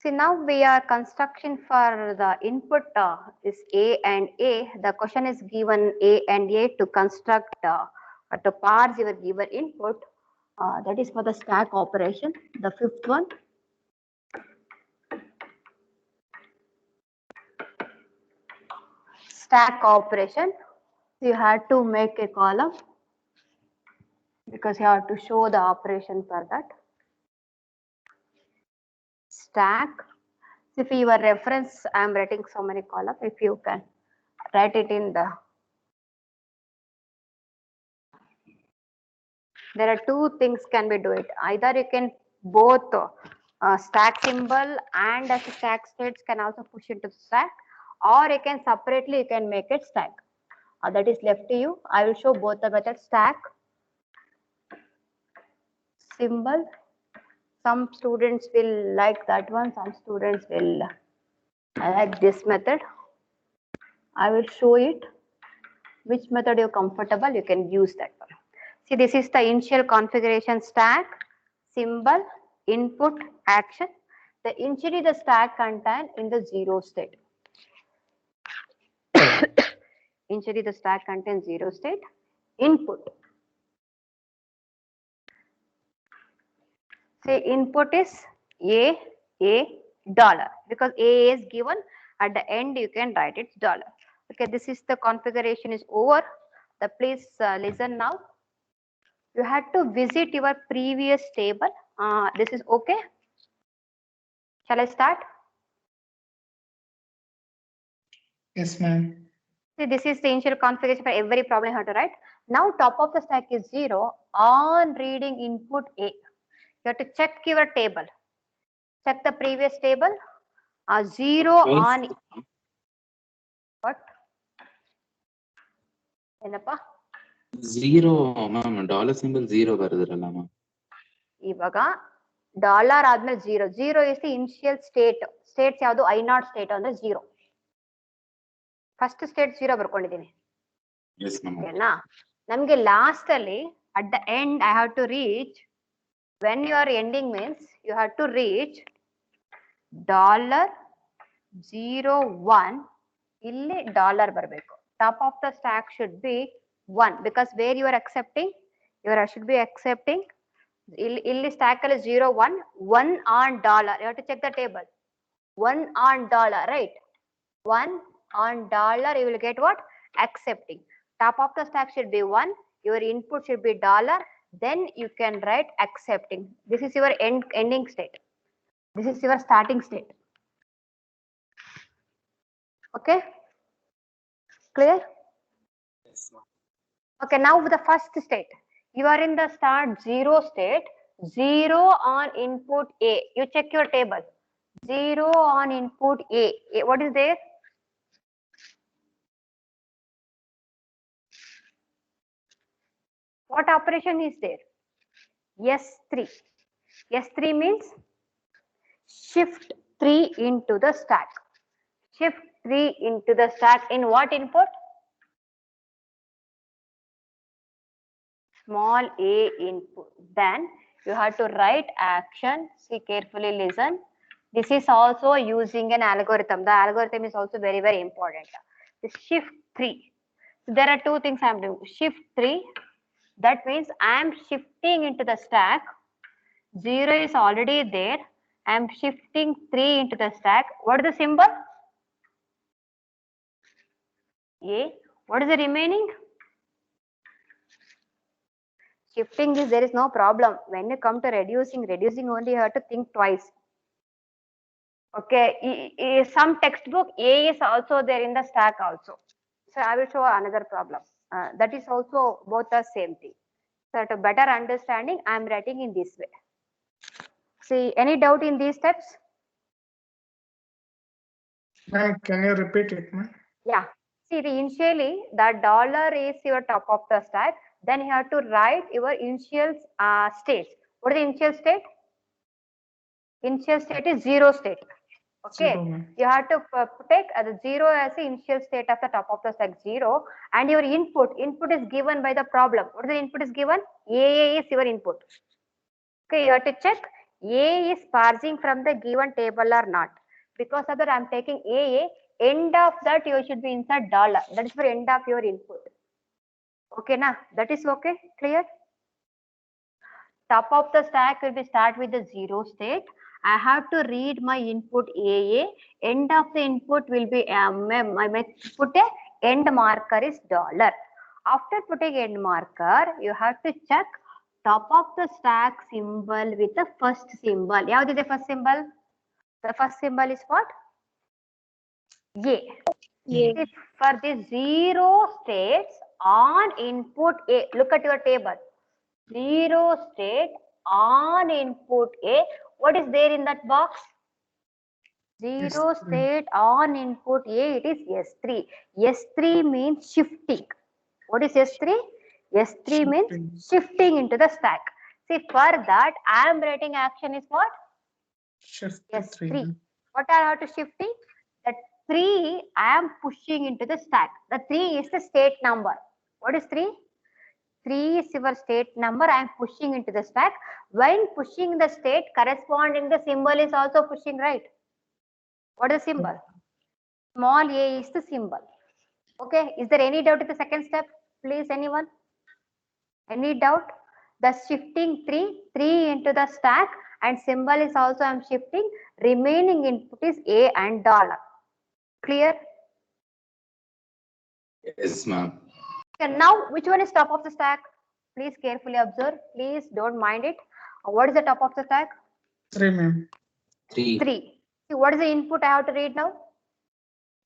See, now we are construction for the input is A and A. The question is given A and A to construct or to parse your given input. That is for the stack operation. The fifth one. Stack operation. You had to make a column because you have to show the operation for that. Stack. So if your reference, I am writing so many columns. If you can write it in the. There are two things can be do it. Either you can both stack symbol and as a stack states can also push into stack, or you can separately you can make it stack. That is left to you. I will show both the methods. Stack symbol. Some students will like that one. Some students will like this method. I will show it. Which method you're comfortable, you can use that one. See, this is the initial configuration stack, symbol, input, action. The initially the stack contain in the 0 state. Initially the stack contains 0 state. Input. Say input is A, dollar. Because A is given, at the end you can write it dollar. Okay, this is the configuration is over. Please listen now. You had to visit your previous table. This is okay. Shall I start? Yes, ma'am. See, this is the initial configuration for every problem you have to write. Now top of the stack is 0. On reading input A, you have to check your table. Check the previous table. 0 on what? Enappa? 0, ma'am. Dollar symbol 0 varudalla, ma'am. Ivaga dollar ಆದ್ಮೇಲೆ 0. 0 is the initial state. States ಯಾವುದು I0 state ಅಂದ್ರೆ 0. First state 0 ಬರ್ಕೊಂಡಿದ್ದೀನಿ. Yes, ma'am. ಓಕೆನಾ? ನಮಗೆ last ಅಲ್ಲಿ at the end I have to reach, when you are ending means you have to reach $01. ಇಲ್ಲಿ dollar ಬರಬೇಕು. Top of the stack should be 1 because where you are accepting, you should be accepting. ಇಲ್ಲಿ stack ಅಲ್ಲಿ 0, 1 on dollar. You have to check the table. 1 on dollar, right? 1 on dollar, you will get what? Accepting. Top of the stack should be 1. Your input should be dollar. Then you can write accepting. This is your ending state. This is your starting state. Okay? Clear? Yes, ma'am. Okay, now the first state. You are in the start 0 state. 0 on input A. You check your table. 0 on input A. What is there? What operation is there? S3. S3 means shift 3 into the stack. Shift 3 into the stack in what input? Small a input. Then you have to write action. See, carefully listen. This is also using an algorithm. The algorithm is also very, very important. This shift 3. So there are two things I am doing. Shift 3. That means I am shifting into the stack. 0 is already there. I am shifting 3 into the stack. What is the symbol? A. What is the remaining? Shifting is, there is no problem. When you come to reducing only you have to think twice. Okay, some textbook A is also there in the stack also. So I will show another problem. That is also both the same thing. So to better understanding, I am writing in this way. See, any doubt in these steps? Ma'am, can you repeat it, ma'am? Yeah. See, initially the dollar is your top of the stack. Then you have to write your initial state. What is the initial state? Initial state is 0 state. Okay, 0, you have to take the 0 as the initial state of the top of the stack 0, and your input is given by the problem. What is the input is given? AA is your input. Okay, you have to check A is parsing from the given table or not. Because of that, I'm taking A. End of that, you should be inside dollar. That is for end of your input. Okay, na? That is okay? Clear? Top of the stack will be start with the 0 state. I have to read my input AA. End of the input will be put a end marker is dollar. After putting end marker, you have to check top of the stack symbol with the first symbol. What is the first symbol? The first symbol is what? A. Yeah. For the 0 states on input A, look at your table. 0 state on input A. What is there in that box? 0 S3. state on input A, it is S3. S3 means shifting. What is S3? S3 means shifting into the stack. See, for that, I am writing action is what? Shift S3. 3. What I have to shifting? That 3 I am pushing into the stack. The 3 is the state number. What is 3? 3 is your state number. I am pushing into the stack. When pushing the state, corresponding the symbol is also pushing, right? What is the symbol? Small a is the symbol. Okay. Is there any doubt in the second step? Please, anyone? Any doubt? The shifting 3 into the stack and symbol is also I am shifting. Remaining input is A and dollar. Clear? Yes, ma'am. Okay, now, which one is top of the stack? Please carefully observe. Please don't mind it. What is the top of the stack? 3, ma'am. 3. 3. See, what is the input I have to read now?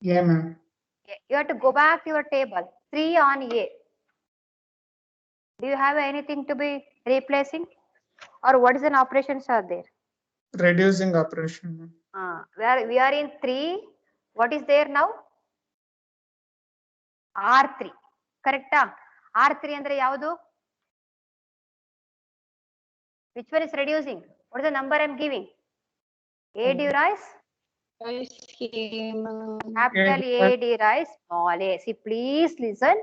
Yeah, ma'am. Okay, you have to go back to your table. 3 on A. Do you have anything to be replacing? Or what is an operations are there? Reducing operation, ma'am. We are in 3. What is there now? R3. Correct? R3 andre yaudu? Which one is reducing? What is the number I'm giving? A do you rise? Capital A D rise small a. See, please listen.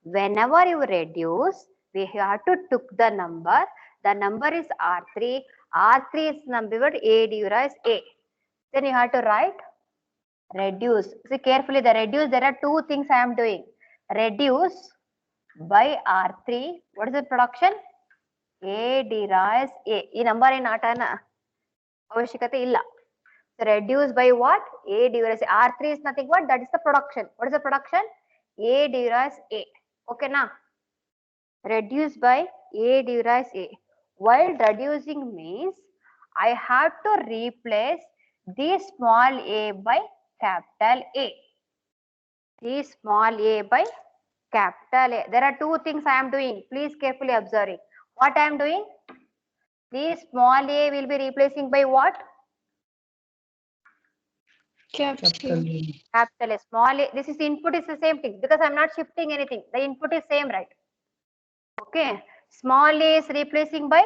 Whenever you reduce, we have to took the number. The number is R3. R3 is number A D rise A. Then you have to write reduce. See carefully the reduce. There are two things I am doing. Reduce by R3. What is the production? A D rise A. This number is not ana. Avashyakata illa. So reduce by what? A divided R3 is nothing but that is the production. What is the production? A divided A. Okay now. Reduce by A divided A. While reducing means I have to replace this small a by capital A. This small a by capital A. There are two things I am doing. Please carefully observe it. What I am doing? This small a will be replacing by what? Capital A. Capital A, small a. This is input is the same thing because I'm not shifting anything. The input is same, right? Okay. Small a is replacing by,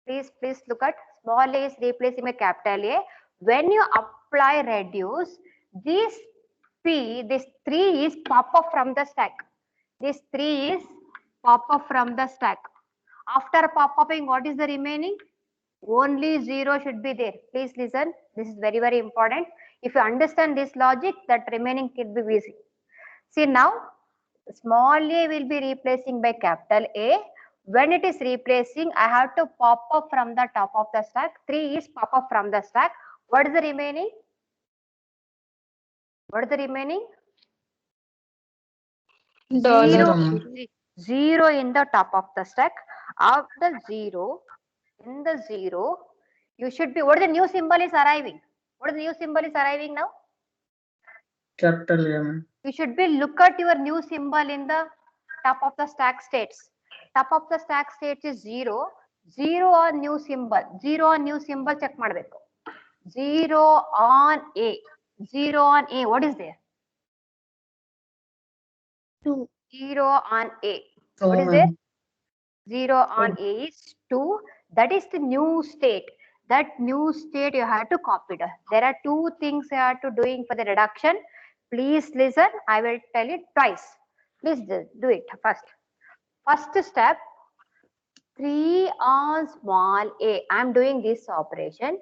please look at, small a is replacing by capital A. When you apply reduce, this P, this 3 is pop up from the stack. This 3 is pop up from the stack. After pop upping, what is the remaining? Only 0 should be there. Please listen. This is very, very important. If you understand this logic, that remaining can be easy. See now, small a will be replacing by capital A. When it is replacing, I have to pop up from the top of the stack. 3 is pop up from the stack. What is the remaining? What is the remaining? $. 0 in the top of the stack. After 0, in the 0, you should be, what is the new symbol is arriving? What is the new symbol is arriving now? Capital A, ma'am. You should be look at your new symbol in the top of the stack states. Top of the stack states is 0. 0 on new symbol. 0 on new symbol check ಮಾಡಬೇಕು. 0 on A. 0 on A. What is there? 2. 0 on A. Oh, What is there? ma'am. 0 on A is 2. That is the new state. That new state you have to copy. There are two things you have to doing for the reduction. Please listen. I will tell it twice. Please do it first. First step. 3 on small a. I'm doing this operation.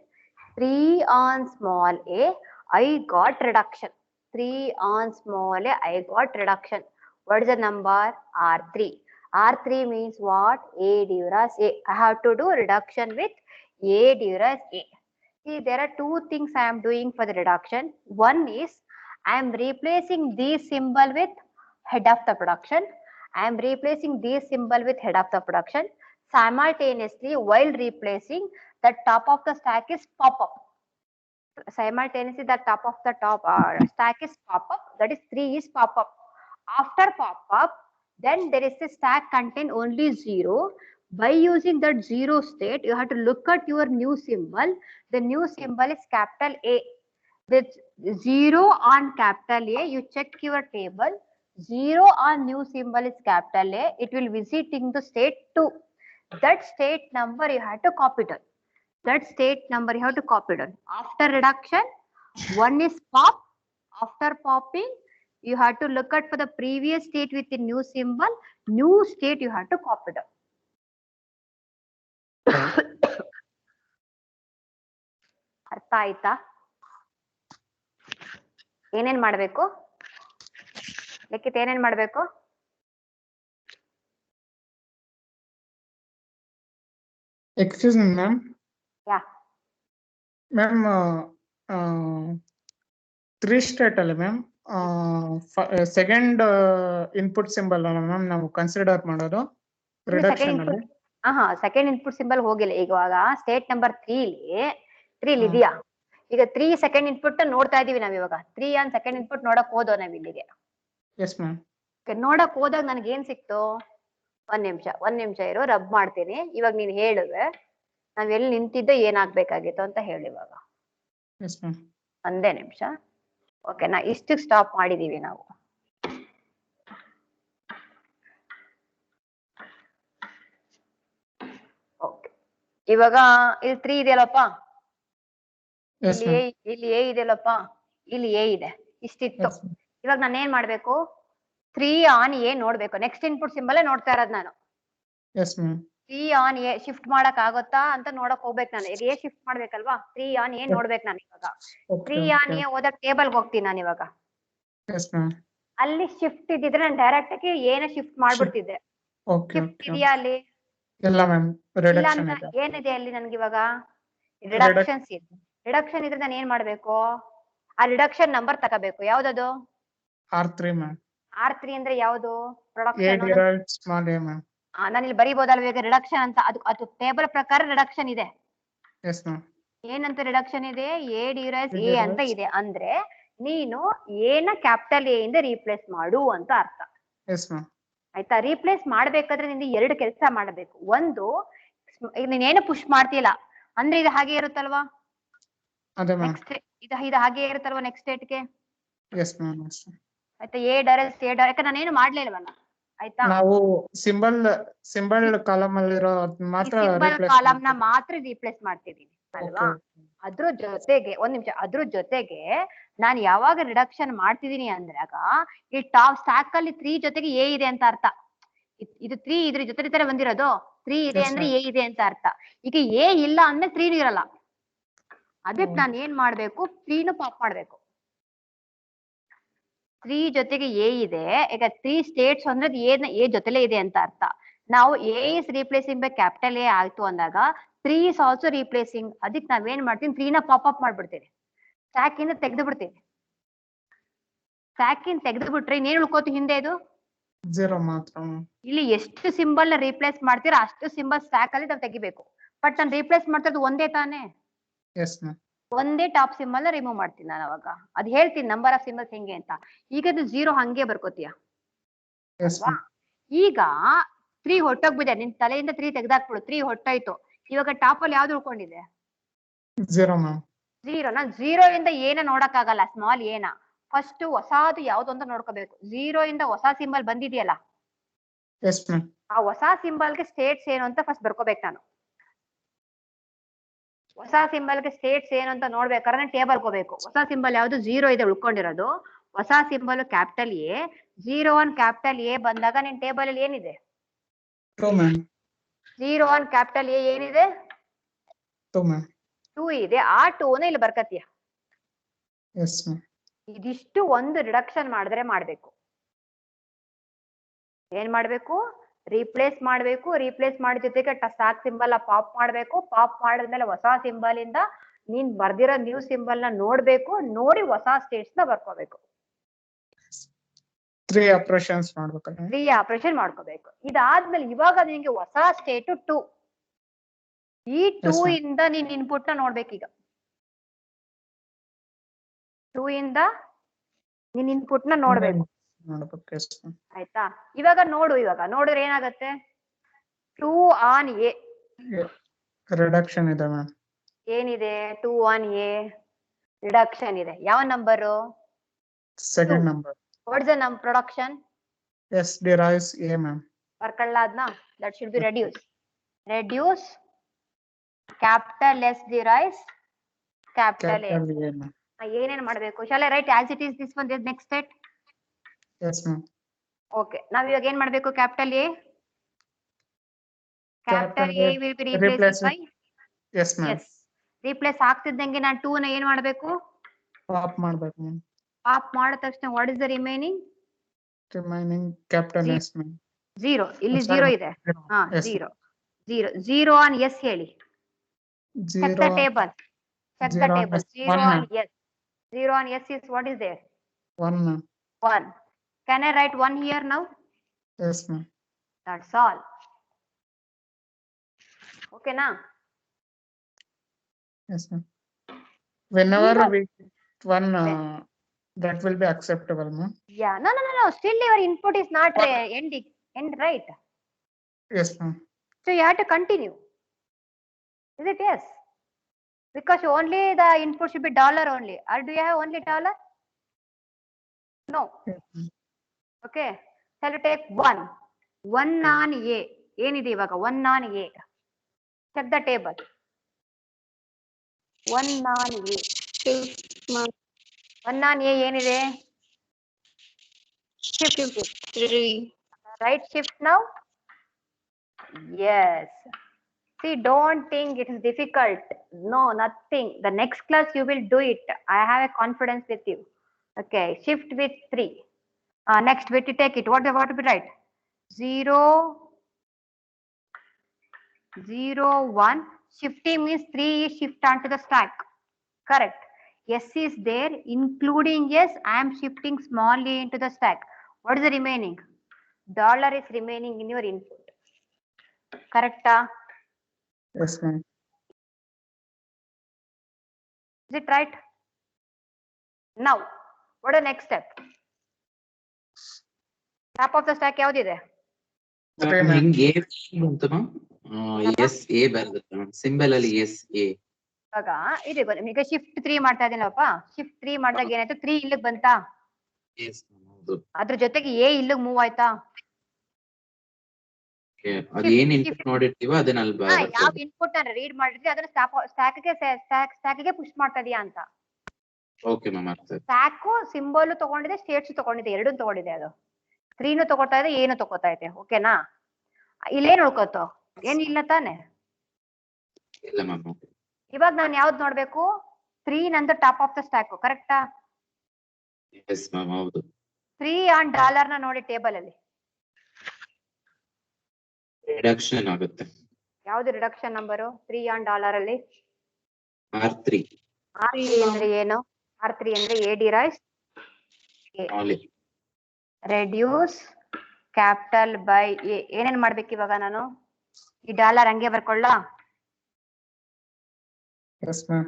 3 on small a. I got reduction. 3 on small a. I got reduction. What is the number? R3. R3 means what? A divided A. I have to do reduction with A divided A. See, there are two things I am doing for the reduction. One is I am replacing this symbol with head of the production. I am replacing this symbol with head of the production. Simultaneously, while replacing, the top of the stack is pop up. Simultaneously, the top of the stack is pop up. That is 3 is pop up. After pop up, then there is a stack contain only 0. By using that 0 state, you have to look at your new symbol. The new symbol is capital A. With 0 on capital A, you check your table. 0 on new symbol is capital A. It will visiting the state 2. That state number you have to copy down. That state number you have to copy down. After reduction, 1 is pop. After popping, you have to look at for the previous state with the new symbol. New state you have to copy down. ಅರ್ಥ ಆಯ್ತಾ? ಏನೇನ್ ಮಾಡಬೇಕು? ಲಿಖಿತ್ ಏನೇನ್ ಮಾಡಬೇಕು? Excuse me, ma'am. Yeah. Ma'am, 3 state ಅಲ್ಲಿ ma'am second input symbol ಅಲ್ಲ ma'am ನಾವು consider ಮಾಡೋದು ರಿಡಕ್ಷನ್ ಅಲ್ಲಿ. ಸೆಕೆಂಡ್ ಇನ್ಪುಟ್ ಸಿಂಬಲ್ ಹೋಗಿಲ್ಲ. ಇವಾಗ ಸ್ಟೇಟ್ ನಂಬರ್ 3 ಇದೆಯಾ? ಈಗ 3 ಸೆಕೆಂಡ್ ಇನ್ಪುಟ್ ನೋಡ್ತಾ ಇದೀವಿ ನಾವ್ ಇವಾಗ. 3 ಆನ್ ಸೆಕೆಂಡ್ ಇನ್ಪುಟ್ ನೋಡಕ್ ಹೋದೋ ನಾವ್ ಇಲ್ಲಿಗೆ. Yes ma'am. ನೋಡಕ್ ಹೋದಾಗ ನನಗೆ ಏನ್ ಸಿಕ್ತು? ಒಂದ್ ನಿಮಿಷ ಇರು, ರಬ್ ಮಾಡ್ತೀನಿ. ಇವಾಗ ನೀನ್ ಹೇಳುವೆ ನಾವ್ ಎಲ್ಲಿ ನಿಂತಿದ್ದೆ ಏನಾಗ್ಬೇಕಾಗಿತ್ತು ಅಂತ ಹೇಳಿ ಇವಾಗ. Yes ma'am. ಒಂದೇ ನಿಮಿಷ. ಓಕೆ, ನಾ ಇಷ್ಟಕ್ಕೆ ಸ್ಟಾಪ್ ಮಾಡಿದೀವಿ ನಾವು. ಓಕೆ, ಇವಾಗ ಇಲ್ಲಿ 3 ಇದೆಯಲ್ಲಪ್ಪ, ಇಲ್ಲಿ ಎ ಇದೆಯಲ್ಲಪ್ಪ, ಇಲ್ಲಿ ಎ ಇದೆ, ಇಷ್ಟಿತ್ತು. ಇವಾಗ ನಾನು ಏನ್ ಮಾಡ್ಬೇಕು? 3 ಆನ್ ಎ ನೋಡ್ಬೇಕು. ನೆಕ್ಸ್ಟ್ ಇನ್ಪುಟ್ ಸಿಂಬಲ್ ನೋಡ್ತಾ ಇರೋದು ನಾನು. 3 ಆನ್ ಎ ಶಿಫ್ಟ್ ಮಾಡಕ್ ಆಗುತ್ತಾ ಅಂತ ನೋಡಕ್ ಹೋಗ್ಬೇಕು ನಾನು. ಈಗ ಎ ಶಿಫ್ಟ್ ಮಾಡ್ಬೇಕಲ್ವಾ? 3 ಆನ್ ಎ ನೋಡ್ಬೇಕು ನಾನು ಇವಾಗ. 3 ಆನ್ ಎ ಹೋದಾಗ ಟೇಬಲ್ಗೆ ಹೋಗ್ತೀನಿ ನಾನು ಇವಾಗ. ಅಲ್ಲಿ ಶಿಫ್ಟ್ ಇದ್ದಿದ್ರೆ ನಾನು ಡೈರೆಕ್ಟ್ ಆಗಿ ಏನ ಶಿಫ್ಟ್ ಮಾಡ್ಬಿಡ್ತಿದ್ದೆ. ಶಿಫ್ಟ್ ಇದೆಯಾ ಅಲ್ಲಿ? ಏನಿದೆ ಅಲ್ಲಿ ನನ್ಗೆ ಇವಾಗ? ರಿಡಕ್ಷನ್ಸ್ ಇದೆ. ರಿಡಕ್ಷನ್ ಇದ್ರೆ ನಾನು ಏನ್ ಮಾಡ್ಬೇಕು? ಆ ರಿಡಕ್ಷನ್ ನಂಬರ್ ತಗೋಬೇಕು. ಯಾವ್ದದು? R3 ಅಂದ್ರೆ ಯಾವ್ದು? ಪ್ರೊಡಕ್ಷನ್. ನಾನು ಇಲ್ಲಿ ಬರೀಬಹುದಲ್ವ ಈಗ ರಿಡಕ್ಷನ್ ಅಂತ? ಅದು ಟೇಬಲ್ ಪ್ರಕಾರ ರಿಡಕ್ಷನ್ ಇದೆ. ಏನಂತ ರಿಡಕ್ಷನ್ ಇದೆ? A ಡಿವೈಡೆಡ್ A ಅಂತ ಇದೆ. ಅಂದ್ರೆ ನೀನು ಏನ ಕ್ಯಾಪಿಟಲ್ ಎ ಇಂದ ರೀಪ್ಲೇಸ್ ಮಾಡು ಅಂತ ಅರ್ಥ. ಆಯ್ತಾ? ರೀಪ್ಲೇಸ್ ಮಾಡ್ಬೇಕಾದ್ರೆ ನಿಂದು 2 ಕೆಲಸ ಮಾಡಬೇಕು. ಒಂದು, ನೀನೇನು ಪುಷ್ ಮಾಡ್ತಿಲ್ಲ ಅಂದ್ರೆ ಇದು ಹಾಗೆ ಇರುತ್ತಲ್ವಾ? ನೆಕ್ಸ್ಟ್ ಇದು ಹಾಗೆ ಇರುತ್ತಲ್ವಾ ನೆಕ್ಸ್ಟ್ ಸ್ಟೇಟ್ಗೆ? ಆಯ್ತಾ? ಎ ಡೈರೆಕ್ಟ್ ಯಾಕಂದ್ರೆ ನಾನೇನು ಮಾಡ್ಲೇ ಇಲ್ವಲ್ಲ. ಆಯ್ತಾ? ನಾವು ಸಿಂಬಲ್ ಕಾಲಮ್ ಅಲ್ಲಿರೋ ಮಾತ್ರ ಕಾಲಮ್ ನ ಮಾತ್ರ ರೀಪ್ಲೇಸ್ ಮಾಡ್ತಿದೀನಿ ಅಲ್ವಾ? ಅದ್ರ ಜೊತೆಗೆ ಒಂದ್ ನಿಮಿಷ, ಅದ್ರ ಜೊತೆಗೆ ನಾನು ಯಾವಾಗ ರಿಡಕ್ಷನ್ ಮಾಡ್ತಿದೀನಿ ಅಂದ್ರಾಗ ಈ ಟಾಪ್ ಸ್ಟಾಕ್ ಅಲ್ಲಿ 3 ಜೊತೆಗೆ ಎ ಇದೆ ಅಂತ ಅರ್ಥ. ಇದು 3 ಇದ್ರ ಜೊತೆ ಬಂದಿರೋದು. 3 ಇದೆ ಅಂದ್ರೆ ಎ ಇದೆ ಅಂತ ಅರ್ಥ. ಈಗ ಎ ಇಲ್ಲ ಅಂದ್ರೆ 3 ಇರಲ್ಲ. ಅದಕ್ಕೆ ನಾನು ಏನ್ ಮಾಡ್ಬೇಕು? 3 ಪಾಪ್ ಮಾಡ್ಬೇಕು. 3 ಜೊತೆಗೆ ಎ ಇದೆ. ಈಗ 3 ಸ್ಟೇಟ್ಸ್ ಅಂದ್ರೆ ಎ ಜೊತೆಲೇ ಇದೆ ಅಂತ ಅರ್ಥ. ನಾವು A is replacing by capital A ಆಯ್ತು ಅಂದಾಗ 3 ಇಸ್ ಆಲ್ಸೋ ರೀಪ್ಲೇಸಿಂಗ್. ಅದಕ್ಕೆ ನಾವೇನ್ ಮಾಡ್ತೀನಿ? 3 ನ ಪಾಪ್ ಅಪ್ ಮಾಡ್ಬಿಡ್ತೀನಿ. ಸ್ಟ್ಯಾಕ್ ಇಂದ ತೆಗೆದು ಬಿಡ್ತೀನಿ. ಸ್ಟ್ಯಾಕ್ ಇಂದ ತೆಗೆದು ಬಿಟ್ರೆ ಇನ್ನೇನು ಉಳ್ಕೋತು ಹಿಂದೆ? ಇದು 0 ಮಾತ್ರ. ಇಲ್ಲಿ ಎಷ್ಟು ಸಿಂಬಲ್ ನ ರೀಪ್ಲೇಸ್ ಮಾಡ್ತೀರಾ ಅಷ್ಟು ಸಿಂಬಲ್ ಸ್ಟ್ಯಾಕ್ ಅಲ್ಲಿ ನಾವು ತೆಗಿಬೇಕು. ಬಟ್ ನಾನು ರೀಪ್ಲೇಸ್ ಮಾಡ್ತಿರೋದು ಒಂದೇ ತಾನೇ? ಒಂದೇ ಟಾಪ್ ಸಿಂಬಲ್ ನ ರಿಮೂವ್ ಮಾಡ್ತೀನಿ ನಾನು. ಅವಾಗ ಅದ್ ಹೇಳ್ತೀನಿ ನಂಬರ್ ಆಫ್ ಸಿಂಬಲ್ಸ್ ಹೆಂಗೆ ಅಂತ. ಈಗ ಅದು 0 ಹಂಗೆ ಬರ್ಕೋತೀಯ. ಈಗ 3 ಹೊಟ್ಟೋಗ್ಬಿದೆ. ನಿನ್ ತಲೆಯಿಂದ 3 ತೆಗ್ದಾಕ್ಬಿಡು. 3 ಹೊಟ್ಟೋಯ್ತು. ಇವಾಗ ಟಾಪ್ ಅಲ್ಲಿ ಯಾವ್ದು ಉಳ್ಕೊಂಡಿದೆ? 0 ಮ್ಯಾಮ್. 0 ಇಂದ ಏನ ನೋಡಕ್ ಆಗಲ್ಲ. ಸ್ಮಾಲ್ ಏನ ಫಸ್ಟ್ ಹೊಸದು ಯಾವ್ದು ಅಂತ ನೋಡ್ಕೋಬೇಕು. 0 ಇಂದ ಹೊಸ ಸಿಂಬಲ್ ಬಂದಿದೆಯಲ್ಲ, ಆ ಹೊಸ ಸಿಂಬಲ್ಗೆ ಸ್ಟೇಟ್ಸ್ ಏನು ಅಂತ ಫಸ್ಟ್ ಬರ್ಕೋಬೇಕು ನಾನು. ಹೊಸ ಸಿಂಬಲ್ಗೆ ಸ್ಟೇಟ್ಸ್ ಏನು ಅಂತ ನೋಡ್ಬೇಕಾದ್ರೆ ಟೇಬಲ್ ಹೋಗ್ಬೇಕು. ಹೊಸ ಸಿಂಬಲ್ ಯಾವ್ದು? 0 ಇದೆ ಉಳ್ಕೊಂಡಿರೋದು. ಹೊಸ symbol capital A. 0 1 capital A ಬಂದಾಗ ನಿನ್ ಟೇಬಲ್ ಅಲ್ಲಿ ಏನಿದೆ? 0 ಆನ್ ಕ್ಯಾಪಿಟಲ್ ಎ ಏನಿದೆ 2 ಮ್ಯಾಮ್ 2 ಇದೆ ಆ 2ನ ಇಲ್ಲಿ ಬರ್ಕತ್ತೀಯ. ಎಸ್ ಮ್ಯಾಮ್ ಇದಿಷ್ಟು ಒಂದು ರಿಡಕ್ಷನ್ ಮಾಡಿದ್ರೆ ಮಾಡ್ಬೇಕು. ಏನ್ ಮಾಡ್ಬೇಕು? ರೀಪ್ಲೇಸ್ ಮಾಡ್ಬೇಕು. ರೀಪ್ಲೇಸ್ ಮಾಡಿದ ಜೊತೆಗೆ ಸ್ಟಾಕ್ ಸಿಂಬಲ್ ಪಾಪ್ ಮಾಡ್ಬೇಕು. ಪಾಪ್ ಮಾಡಿದ್ಮೇಲೆ ಹೊಸ ಸಿಂಬಲ್ ಇಂದ ನೀನ್ ಬರ್ದಿರೋ ನ್ಯೂ ಸಿಂಬಲ್ ನ ನೋಡ್ಬೇಕು. ನೋಡಿ ಹೊಸ ಸ್ಟೇಟ್ಸ್ ನ ಬರ್ಕೋಬೇಕು. 3 ಆಪರೇಷನ್ಸ್ ಮಾಡ್ಬೇಕಲ್ಲ 3 ಆಪರೇಷನ್ ಮಾಡ್ಕೋಬೇಕು. ಇದಾದ್ಮೇಲೆ ಇವಾಗ ನಿನ್ಗೆ ಹೊಸ ಸ್ಟೇಟ್ 2. ಈ 2 Yes, ma'am. ಇಂದ ನೀನ್ ಇನ್ಪುಟ್ ನ ನೋಡ್ಬೇಕೀಗ. 2 ಇಂದ ನೀನ್ ಇನ್ಪುಟ್ ನ ನೋಡ್ಬೇಕು. ಮಾಡ್ಬೇಕು ಎಸ್ ಮ್ಯಾಮ್ ಆಯ್ತಾ? ಇವಾಗ ನೋಡಿದ್ರೆ ಏನಾಗತ್ತೆ? 2 ಆನ್ ಎ ರಿಡಕ್ಷನ್ ಇದೆ ಮ್ಯಾಮ್ ಏನಿದೆ? 2 ಆನ್ ಎ ರಿಡಕ್ಷನ್ ಇದೆ. ಯಾವ number? Second number what's the production? S derives A ma'am ಬರ್ಕಳ್ಳ ಅದನ್ನ. That should be reduce. Reduce capital S derives capital A. Capital A ma'am ಏನೇನ್ ಮಾಡ್ಬೇಕು? Shall I write as it is this one next state. Yes ma'am okay, ನಾವ್ ಇವಾಗ ಏನ್ ಮಾಡ್ಬೇಕು? Capital A will be replaced by S ma'am S. Replace ಆಗ್ತಿದ್ದಂಗೆ ನಾನು 2 ನ ಏನ್ ಮಾಡ್ಬೇಕು? ಪಾಪ್ ಮಾಡ್ಬೇಕು ಮ್ಯಾಮ್ ಪಾಪ್ ಮಾಡಿದ ತಕ್ಷಣ what is the remaining? Remaining capital yes ma'am 0. ಇಲ್ಲಿ Sorry, 0 ಇದೆ. ಹಾ, Yes. 0 ಆನ್ ಎಸ್ ಹೇಳಿ. Check the 0 table. Check the 0 table. 0 1 on ma'am yes. 0 on yes is what is there? 1 ma'am 1. Can I write 1 here now? yes ma'am That's all. Okay na? yes ma'am whenever Even- we one that will be acceptable ma'am Yeah. No. Still your input is not end right. yes ma'am So you have to continue. Is it yes? Because only the input should be dollar only. Or do you have only dollar? No. yes, ma'am. Okay. Shall we take 1? 1 on A. ಏನಿದೆ ಇವಾಗ? 1 on A. Check the table. 1 on A. 1 on A ಏನಿದೆ? Shift. 3. Right shift now? Yes. See, don't think it is difficult. No, nothing. The next class you will do it. I have a confidence with you. Okay, shift with 3. Next way to take it. What to be right? 0, 0, 1. Shifting means 3 is shift onto the stack. Correct. S is there, including yes, I am shifting small a into the stack. What is the remaining? Dollar is remaining in your input. Correct? yes ma'am Is it right? Now, what is the next step? Top of the stack ಯಾವ್ದಿದೆ? Three, ma'am. ಹಿಂಗೆ ಬಂತು ma'am. S A ಬರ್ತದೆ ma'am symbol ಅಲ್ಲಿ S A. ಇವಾಗ ಇದೆ ಈಗ shift 3 ಮಾಡ್ತಾ ಇದೀನಪ್ಪ. Shift 3 ಮಾಡಿದಾಗ ಏನಾಯ್ತು? 3 ಇಲ್ಲಿಗೆ ಬಂತಾ? ಎಸ್ ಹೌದು. ಅದ್ರ ಜೊತೆಗೆ ಎ ಇಲ್ಲಿಗೆ ಮೂವ್ ಆಯ್ತಾ? ಅದೇನ್ ಇನ್ಪುಟ್ ನೋಡಿರ್ತೀವೋ ಅದನ್ನ ಅಲ್ಲಿ ಯಾವ ಇನ್ಪುಟ್ ನಾನು ರೀಡ್ ಮಾಡಿದ್ರೆ ಅದನ್ನ ಸ್ಟ್ಯಾಕ್ಗೆ ಪುಷ್ ಮಾಡ್ತಾ ಇದೀಯಾ ಅಂತ. ಓಕೆ ಮ್ಯಾಮ್ ಅರ್ಥ ಆಯ್ತು. ಸ್ಟ್ಯಾಕ್ ಸಿಂಬಲ್ ತಗೊಂಡಿದೆ, ಸ್ಟೇಟ್ಸ್ ತಗೊಂಡಿದೆ, ಎರಡೂ ತಗೊಂಡಿದೆ. ಅದು 3 ತಗೋತಾ ಇದೆ, ಏನು ತಗೋತಾ ಇದೆ. ಓಕೆನಾ? ಇಲ್ಲೇನ್ ಉಳ್ಕೋತು? ಏನಿಲ್ಲ ತಾನೆ? ಇಲ್ಲ ಮ್ಯಾಮ್ ಓಕೆ. ಇವಾಗ ನಾನು ಯಾವ್ದು ನೋಡ್ಬೇಕು? 3 ನಂದು ಟಾಪ್ ಆಫ್ ದ ಸ್ಟ್ಯಾಕ್. ಕರೆಕ್ಟಾ? ಎಸ್ ಮ್ಯಾಮ್ ಹೌದು. 3 ಆನ್ ಡಾಲರ್ ನ ನೋಡಿ ಟೇಬಲ್ ಅಲ್ಲಿ. ರಿಡಕ್ಷನ್ ಆಗುತ್ತೆ. ಯಾವ್ದು ರಿಡಕ್ಷನ್ ನಂಬರು? 3 ಆನ್ ಡಾಲರ್ ಅಲ್ಲಿ R3 ಅಂದ್ರೆ ಏನು? R3 ಅಂದ್ರೆ A derives reduce capital by A. ಏನೇನ್ ಮಾಡ್ಬೇಕು ಇವಾಗ ನಾನು? ಈ ಡಾಲರ್ ಹಂಗೆ ಬರ್ಕೊಳ್ಳ? yes ma'am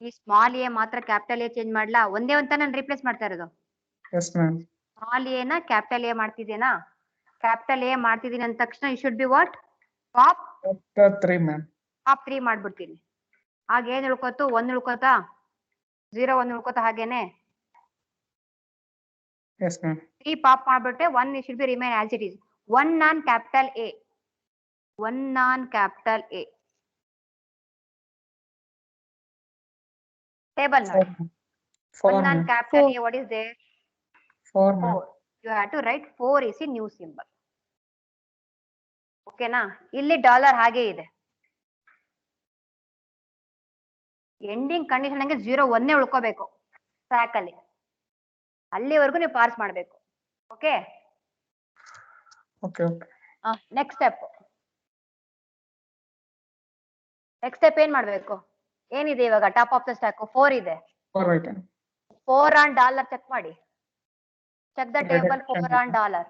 ಈ ಸ್ಮಾಲ್ ಎ ಮಾತ್ರ ಕ್ಯಾಪಿಟಲ್ ಎ ಚೇಂಜ್ ಮಾಡ್ಲಾ? ಒಂದೇ ಅಂತ ನಾನು ರಿಪ್ಲೇಸ್ ಮಾಡ್ತಾ ಇರೋದು. yes ma'am ಸ್ಮಾಲ್ ಎ ನ ಕ್ಯಾಪಿಟಲ್ ಎ ಮಾಡ್ತಿದ್ದೇನಾ? ಕ್ಯಾಪಿಟಲ್ ಎ ಮಾಡ್ತಿದ್ದೀನಿ ಅಂದ ತಕ್ಷಣ you should be what? Pop after 3 ma'am pop 3 ಮಾಡ್ಬಿಡ್ತೀನಿ. ಆಗ ಏನ್ ಉಳ್ಕೋತು? 1 ಉಳ್ಕೋತಾ? 0 1 ಉಳ್ಕೋತಾ? ಹಾಗೇನೆ yes ma'am 3 ಪಾಪ್ ಮಾಡ್ಬಿಟ್ಟೆ. 1 should be remain as it is. 1 on capital A. 1 on capital A. Table now. 4 1 on ma'am capital A. What is there? 4 ma'am 4. You have to write 4 is a new symbol. ಓಕೆನಾ? ಇಲ್ಲಿ dollar ಹಾಗೆ ಇದೆ. Ending condition ಹಂಗೆ 0 1 ಉಳ್ಕೋಬೇಕು stack ಅಲ್ಲಿ. ಅಲ್ಲಿವರೆಗೂ ನೀವು parse ಮಾಡಬೇಕು. Okay okay okay. Next step ಏನ್ ಮಾಡ್ಬೇಕು? ಏನಿದೆ ಇವಾಗ ಟಾಪ್ ಆಫ್ ದ ಸ್ಟ್ಯಾಕ್ 4 ಇದೆ. 4 ಐಟಮ್. 4 ಆನ್ ಡಾಲರ್ ಚೆಕ್ ಮಾಡಿ. Check the table 4 on dollar.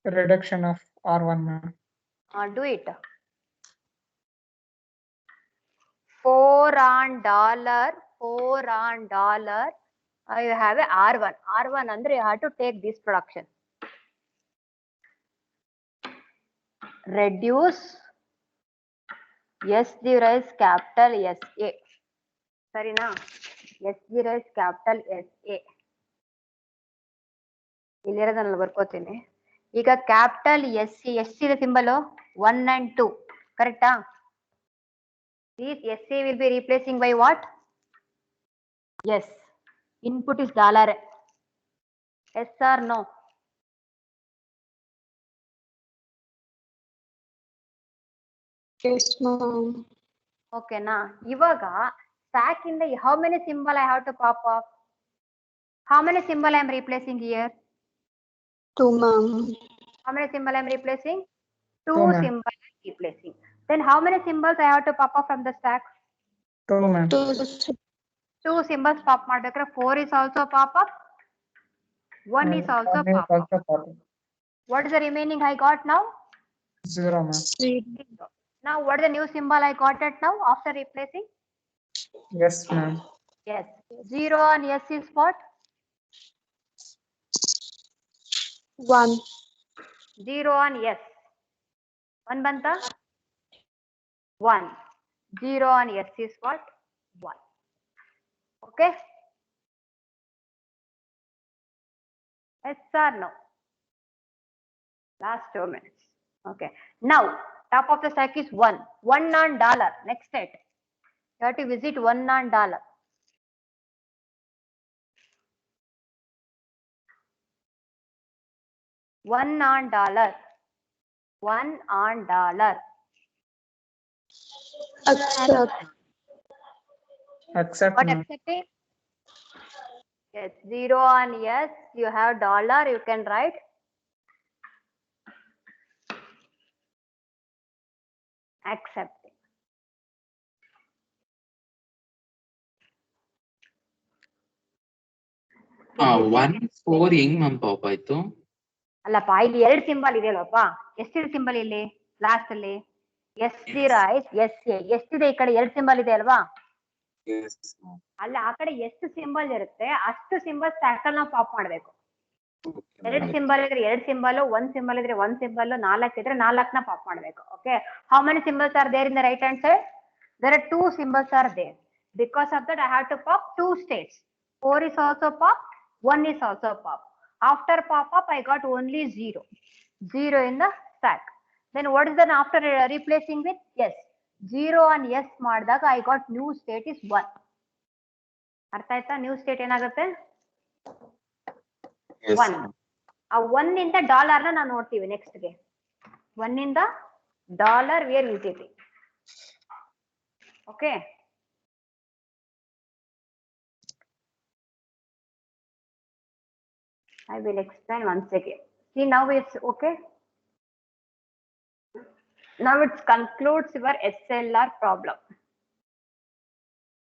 Reduction of R1, ma'am. Do it. 4 on dollar. You have a R1. R1 andre you have to take this production. Reduce S raise capital SA. Sarina? S raise capital SA. ಇಲ್ಲಿರೋದನ್ನ ಬರ್ಕೋತೀನಿ. ಈಗ capital S ಇದೆ symbol 1 and 2 ಕರೆಕ್ಟಾ? These SA will be replacing by what? Yes. Input is dollar. Yes or no? Yes, ma'am. Okay na. ಇವಾಗ stack in the how many symbol I have to pop off? How many symbol I am replacing here? 2, ma'am. How many symbol I am replacing? 2 Two, ma'am. symbol I am replacing. Then how many symbols I have to pop off from the stack? 2, ma'am. 2 symbols pop ಮಾಡ್ಬೇಕಾದ್ರೆ 4 is also pop up. 1 is also One is pop up. also pop up. What is the remaining I got now? 0, ma'am. 0. Now what is the new symbol I got it now after replacing? Yes, ma'am. Yes. 0 on yes is what? 1. 0 on yes. 1 banta? 1. 0 on yes is what? 1. Okay? Yes or no? Last 2 minutes. Okay. Now, top of the stack is 1. 1 on dollar. Next state. You have to visit 1 on dollar. $1 on dollar. Accept. Accept, What ma'am. accepting? Yes, 0 on yes. You have dollar. You can write. Accepting. One 4 ಹೆಂಗ್ ma'am pop ಆಯ್ತು? ಅಲ್ಲಪ್ಪ ಇಲ್ಲಿ 2 symbol ಇದೆ ಅಲ್ವಪ್ಪ? ಎಷ್ಟಿದೆ symbol ಇಲ್ಲಿ last ಅಲ್ಲಿ? ಎಷ್ಟಿದೆ ಈ ಕಡೆ 2 ಸಿಂಬಲ್ ಇದೆ ಅಲ್ವಾ? ಅಲ್ಲ ಆ ಕಡೆ ಎಷ್ಟು ಸಿಂಬಲ್ ಇರುತ್ತೆ ಅಷ್ಟು ಸಿಂಬಲ್ ಸ್ಟ್ಯಾಕ್ ಅಲ್ಲಿ ನಾವು ಪಾಪ್ ಮಾಡ್ಬೇಕು. 2 ಸಿಂಬಲ್ ಇದ್ರೆ 2 ಸಿಂಬಲ್, 1 ಸಿಂಬಲ್ ಇದ್ರೆ 1 ಸಿಂಬಲ್, 4 ಇದ್ರೆ 4ನ ಪಾಪ್ ಮಾಡ್ಬೇಕು. Okay, how many symbols are there in the right hand side? There are 2 symbols are there. Because of that, I have to pop 2 states. 4 is also pop, 1 is also pop. After pop up, I got only 0. 0 in the stack. Then what is then after replacing with yes? 0 on yes ಮಾಡಿದಾಗ I got new state is 1. ಅರ್ಥ ಆಯ್ತಾ? New state ಏನಾಗುತ್ತೆ? 1. ಆ 1 ಇಂದ ಡಾಲರ್ನ ನಾವು ನೋಡ್ತೀವಿ next ಗೆ. 1 ಇಂದ dollar we are visiting. Okay. I will explain once again. See, now it's okay. Now it concludes your SLR problem.